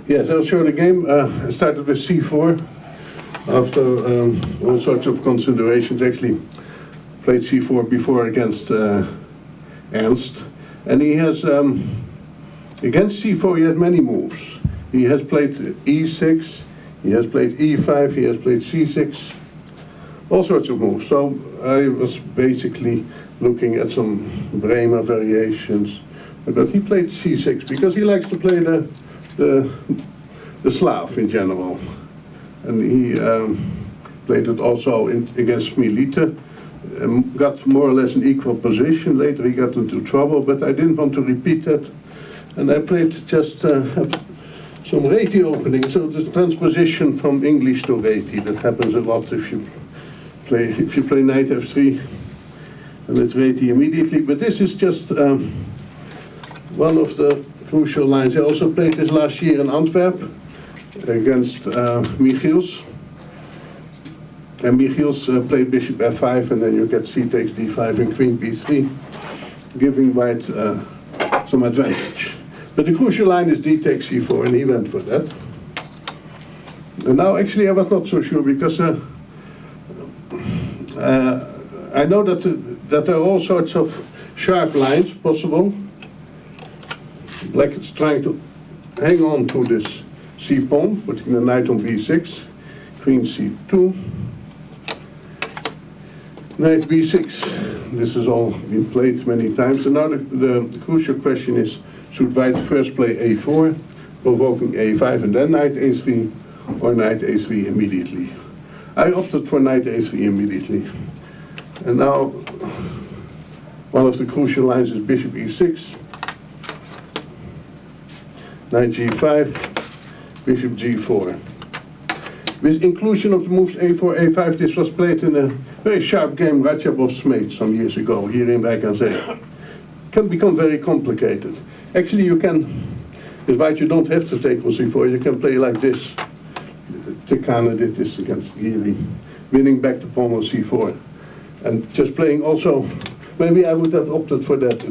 Yes, I'll show the game. I started with c4 after all sorts of considerations. Actually, played c4 before against Ernst, and he has against c4 he had many moves. He has played e6, he has played e5, he has played c6, all sorts of moves. So I was basically looking at some Bremer variations, but he played c6 because he likes to play the Slav in general, and he played it also against Milite. Got more or less an equal position. Later he got into trouble, but I didn't want to repeat that, and I played just some Reti opening. So the transposition from English to Reti, that happens a lot if you play knight f3, and it's Reti immediately. But this is just one of the crucial lines. I also played this last year in Antwerp against Michiels. And Michiels played bishop f5, and then you get c takes d5 and queen b3, giving white some advantage. But the crucial line is d takes c4, and he went for that. And now actually I was not so sure, because I know that there are all sorts of sharp lines possible. Black is trying to hang on to this c-pawn, putting the knight on b6, queen c2, knight b6. This has all been played many times, and now the crucial question is, should white first play a4, provoking a5, and then knight a3, or knight a3 immediately? I opted for knight a3 immediately. And now one of the crucial lines is bishop e6, knight g5, bishop g4. With inclusion of the moves a4, a5, this was played in a very sharp game, Ratchabov's mate, some years ago, here in Wijk. It can become very complicated. Actually, you can, with white, you don't have to take on c4, you can play like this. Tekane did this against Giri, winning back the pawn on c4. And just playing also, maybe I would have opted for that.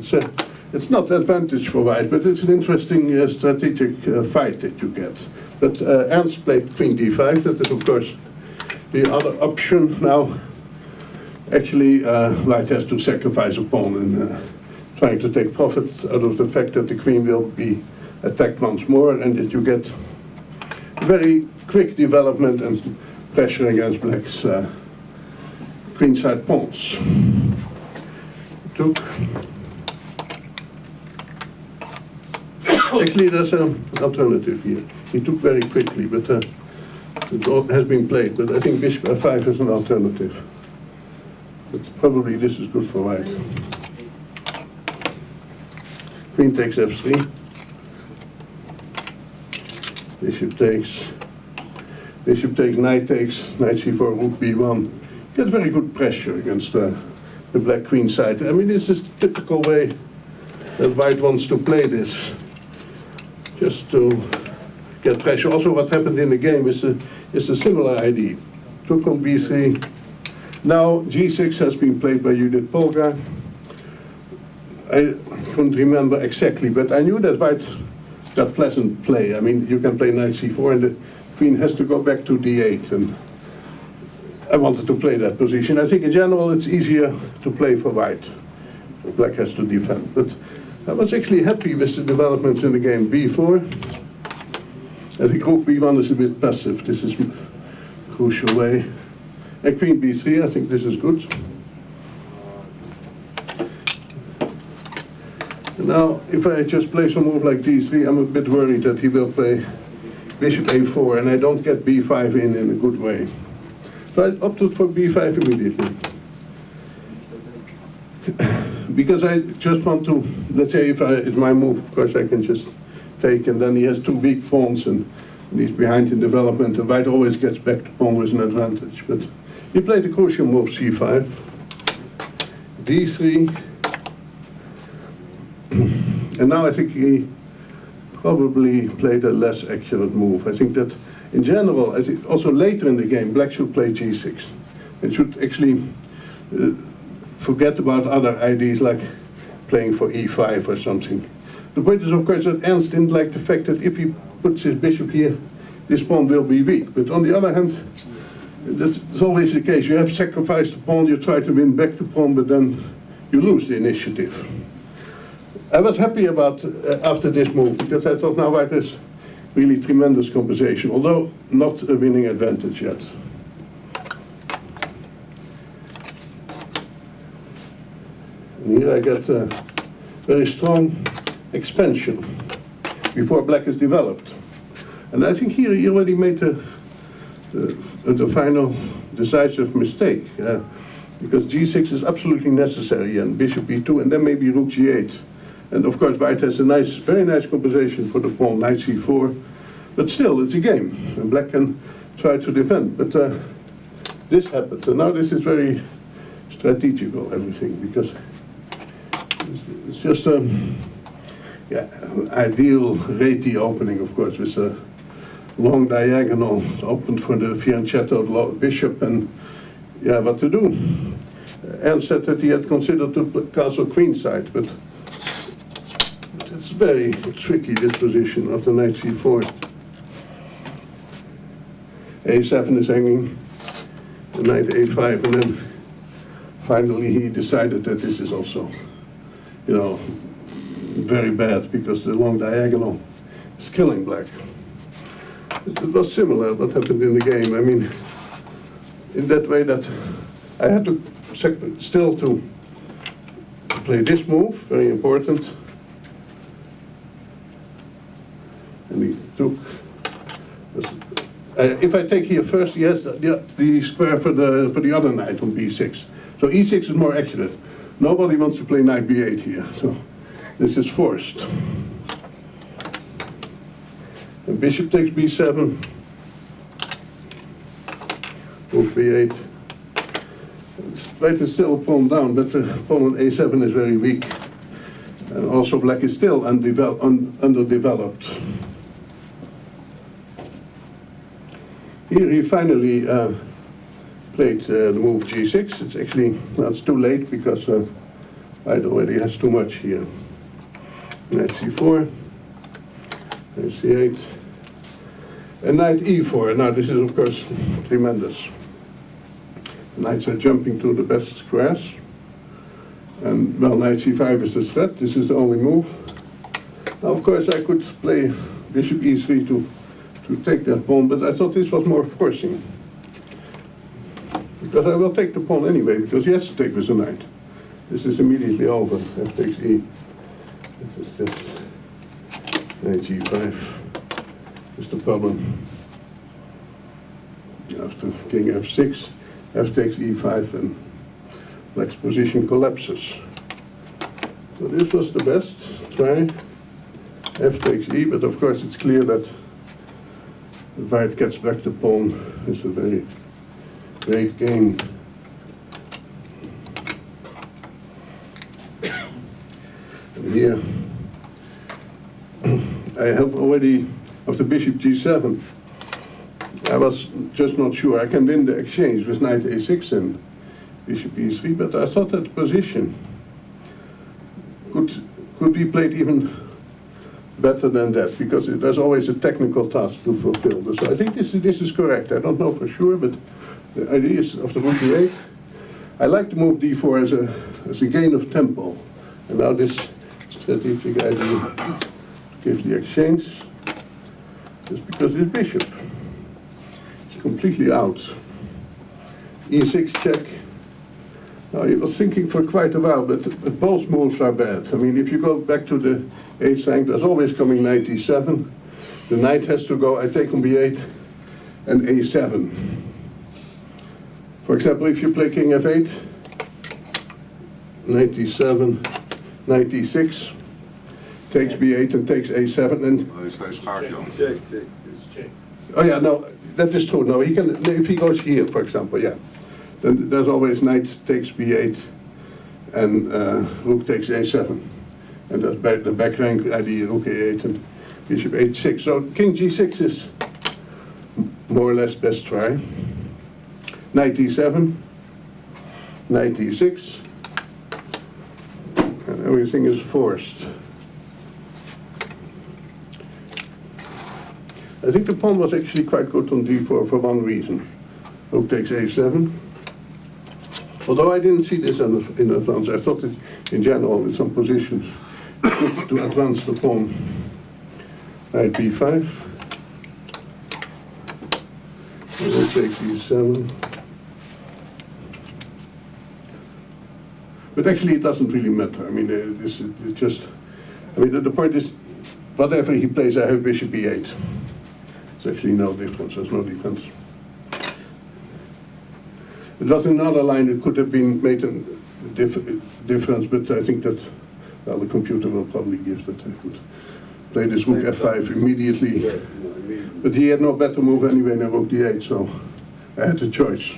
It's not advantage for white, but it's an interesting strategic fight that you get. But Ernst played queen d5, that is of course the other option. Now, actually, white has to sacrifice a pawn in trying to take profit out of the fact that the queen will be attacked once more, and that you get very quick development and pressure against black's queenside pawns. Took. Actually, there's an alternative here. He took very quickly, but it all has been played. But I think bishop f5 is an alternative. But probably this is good for white. Queen takes f3. Bishop takes, knight c4, rook b1. Get very good pressure against the black queen side. I mean, this is the typical way that white wants to play this, just to get pressure. Also, what happened in the game is a similar idea. Took on b3. Now g6 has been played by Judith Polgar. I couldn't remember exactly, but I knew that white got pleasant play. I mean, you can play knight c4, and the queen has to go back to d8, and I wanted to play that position. I think in general it's easier to play for white. Black has to defend, but I was actually happy with the developments in the game. b4. I think rook b1 is a bit passive. This is a crucial way. And queen b3, I think this is good. And now, if I just play some move like d3, I'm a bit worried that he will play bishop a4, and I don't get b5 in a good way. So I opted for b5 immediately. Because I just want to, let's say if it's my move, of course I can just take, and then he has two weak pawns, and he's behind in development, and white always gets back to pawn with an advantage. But he played the crucial move c5, d3, and now I think he probably played a less accurate move. I think that in general, I think also later in the game, black should play g6. It should actually forget about other ideas like playing for e5 or something. The point is, of course, that Ernst didn't like the fact that if he puts his bishop here, this pawn will be weak. But on the other hand, that's always the case. You have sacrificed the pawn, you try to win back the pawn, but then you lose the initiative. I was happy about after this move, because I thought now White has really tremendous compensation, although not a winning advantage yet. And here I get a very strong expansion before black is developed. And I think here he already made the final decisive mistake, because g6 is absolutely necessary, and bishop e2, and then maybe rook g8. And of course White has a nice, very nice compensation for the pawn, knight c4. But still, it's a game, and black can try to defend. But this happened, and now this is very strategical, everything, because it's just yeah, ideal Reti opening, of course, with a long diagonal opened for the fianchetto bishop, and yeah, what to do? Ernst said that he had considered to castle queenside, but it's very tricky, this position of the knight c4. a7 is hanging, the knight a5, and then finally he decided that this is also, you know, very bad, because the long diagonal is killing black. It was similar what happened in the game. I mean, in that way that I had to still to play this move, very important. And he took, if I take here first, he has the square for the other knight on b6. So e6 is more accurate. Nobody wants to play knight b8 here, so this is forced. And bishop takes b7, rook b8. White is still a pawn down, but the pawn on a7 is very weak. And also black is still underdeveloped. Here he finally played the move g6. It's actually, no, it's too late, because White already has too much here. Knight c4, knight c8, and knight e4. Now this is of course tremendous. The knights are jumping to the best squares. And well, knight c5 is the threat. This is the only move. Now of course I could play bishop e3 to take that pawn, but I thought this was more forcing. Because I will take the pawn anyway, because he has to take with the knight. This is immediately over. F takes e. This is just knight g5 is the problem. After king f6, f takes e5, and black's position collapses. So this was the best try. F takes e, but of course it's clear that White gets back the pawn. It's a very great game. And here I have already, after bishop g7, I was just not sure. I can win the exchange with knight a6 and bishop e3, but I thought that position could be played even better than that, because there's always a technical task to fulfill. So I think this is correct. I don't know for sure, but the idea is of the rook d8. I like to move d4 as a gain of tempo, and now this strategic idea to give the exchange, just because this bishop is completely out. e6 check. Now he was thinking for quite a while, but both moves are bad. I mean, if you go back to the 8th rank, there's always coming knight d7. The knight has to go, I take on b8 and a7. For example, if you play king f8, knight d7, knight d6, takes b8 and takes a7, and oh yeah, no, that is true. No, he can, if he goes here, for example, yeah. Then there's always knight takes b8 and rook takes a7. And that's the back rank idea, rook a8 and bishop h6. So king g6 is more or less best try. Knight d7, knight d6, and everything is forced. I think the pawn was actually quite good on d4 for one reason. Rook takes a7. Although I didn't see this in advance, I thought it in general in some positions good to advance the pawn. Knight b5. Rook takes e7. But actually it doesn't really matter. I mean, this is just, I mean, the point is, whatever he plays, I have bishop e8. There's actually no difference, there's no defense. It was another line that could have been made a difference, but I think that, well, the computer will probably give that I could play this rook f5 immediately. But he had no better move anyway than rook d8, so I had a choice.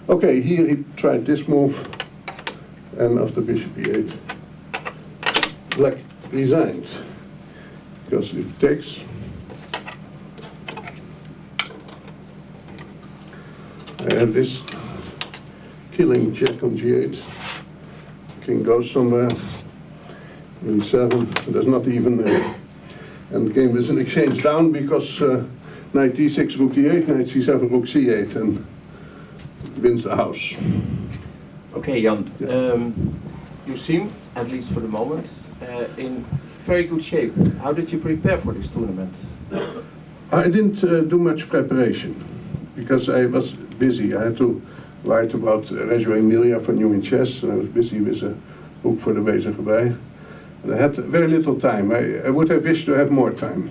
Okay, here he tried this move, and after bishop e8, black resigned. Because if it takes, I have this killing check on g8. King goes somewhere. e7. There's not even a endgame. There's an exchange down because knight d6, rook d8, knight c7, rook c8, and wins the house. Okay, Jan. Yeah. You seem, at least for the moment, in very good shape. How did you prepare for this tournament? I didn't do much preparation because I was busy. I had to write about Reggio Emilia for New in Chess, and I was busy with a book for the Wezegerbij. And I had very little time. I would have wished to have more time.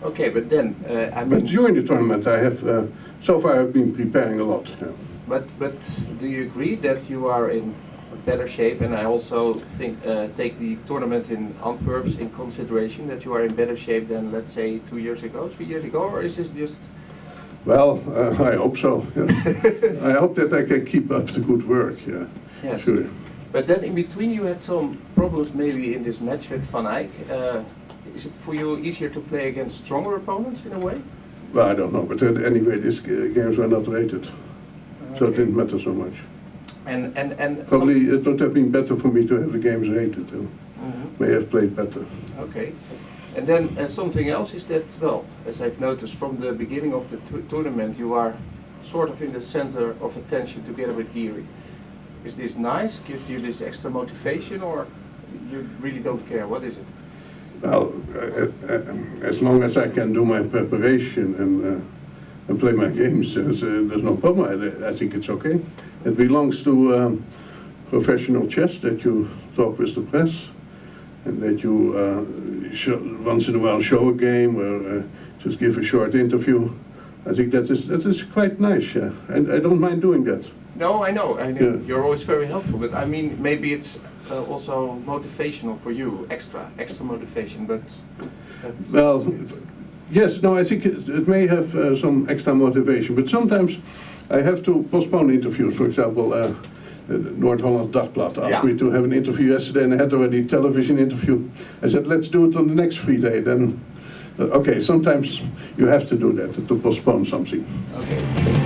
Okay, but then, I mean... But during the tournament I have, so far I've been preparing a lot. Yeah. But do you agree that you are in better shape? And I also think, take the tournament in Antwerp in consideration, that you are in better shape than, let's say, 2 years ago, 3 years ago, or is this just... Well, I hope so. Yeah. I hope that I can keep up the good work. Yeah. Yes. Sure. But then in between you had some problems maybe in this match with Van Eyck. Is it for you easier to play against stronger opponents in a way? Well, I don't know, but anyway, these games were not rated, so it didn't matter so much. And probably it would have been better for me to have the games rated. May have played better. Okay. And then something else is that, well, as I've noticed from the beginning of the tournament, you are sort of in the center of attention together with Geary. Is this nice? Gives you this extra motivation, or you really don't care? What is it? Well, as long as I can do my preparation and play my games, there's no problem. I think it's okay. It belongs to professional chess that you talk with the press, and that you once in a while show a game or just give a short interview. I think that is quite nice, yeah. And I don't mind doing that. No, I know. Yeah. You're always very helpful, but I mean, maybe it's also motivational for you, extra motivation, but... Well, yes, no, I think it may have some extra motivation, but sometimes I have to postpone interviews. For example, Noord-Holland Dagblad asked me to have an interview yesterday, and I had already a television interview. I said, let's do it on the next free day. Then, okay, sometimes you have to do that, to postpone something. Okay.